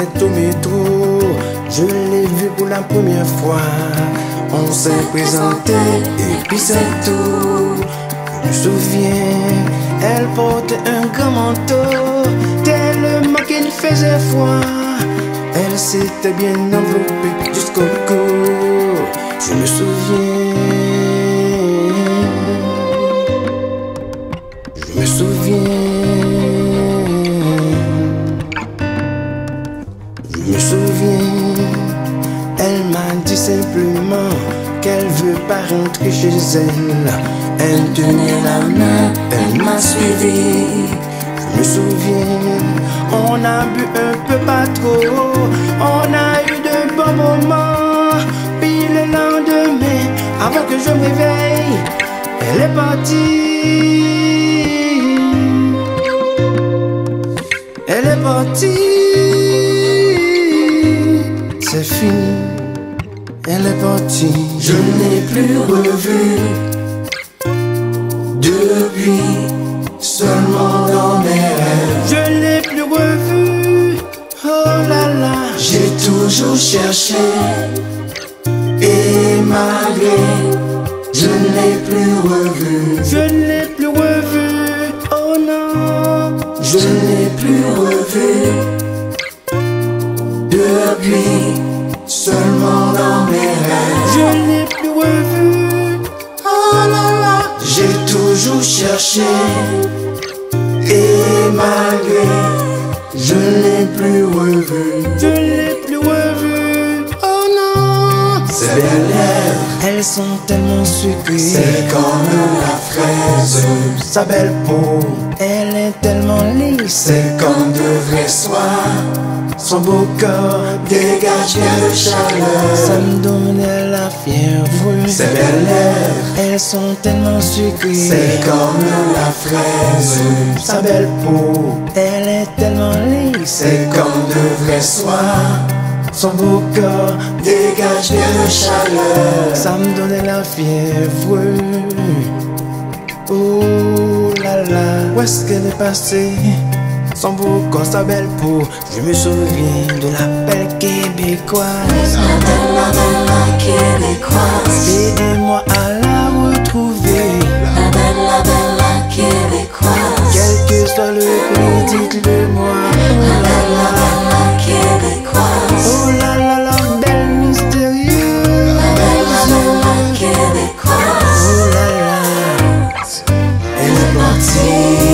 était au métro, je l'ai vue pour la première fois. On s'est présenté et puis c'est tout. Je me souviens, elle portait un grand manteau, tellement qu'il faisait froid. Elle s'était bien enveloppée jusqu'au cou. Je me souviens, je me souviens, je me souviens. Elle m'a dit simplement qu'elle veut pas rentrer chez elle. Elle tenait la main, elle m'a suivi. Je me souviens, on a bu un peu pas trop, on a eu de bons moments. Puis le lendemain, avant que je me réveille, elle est partie. Elle est partie. C'est fini, elle est partie. Je ne l'ai plus revue depuis, seulement dans mes rêves. Je ne l'ai plus revue, oh là là. J'ai toujours cherché, et malgré, je ne l'ai plus revue. Je ne l'ai plus revue, oh non. Je ne l'ai plus revue depuis, seulement dans mes rêves. Je ne l'ai plus revue, oh là là. J'ai toujours cherché, et malgré, je ne l'ai plus revue. Je ne l'ai plus revue, oh non. Ses belles lèvres, elles sont tellement sucrées, c'est comme la fraise. Sa belle peau, elle est tellement lisse, c'est comme de vrais soirs. son beau corps Dégage bien de chaleur, ça me donnait la fièvre. ses belles lèvres, elles sont tellement sucrées, c'est comme la fraise. sa belle peau, elle est tellement lisse, C'est comme de vrais soirs. son beau corps Dégage bien de chaleur, ça me donnait la fièvre. Oh là là, où est-ce qu'elle est passée? Son beau corps, sa belle peau, je me souviens de la belle québécoise. La belle québécoise. Aidez-moi à la retrouver. La belle québécoise. Quel que soit le prix, dites-le-moi. Oh là là, La québécoise. oh là là, la belle mystérieuse. La québécoise. Oh là là, elle est partie.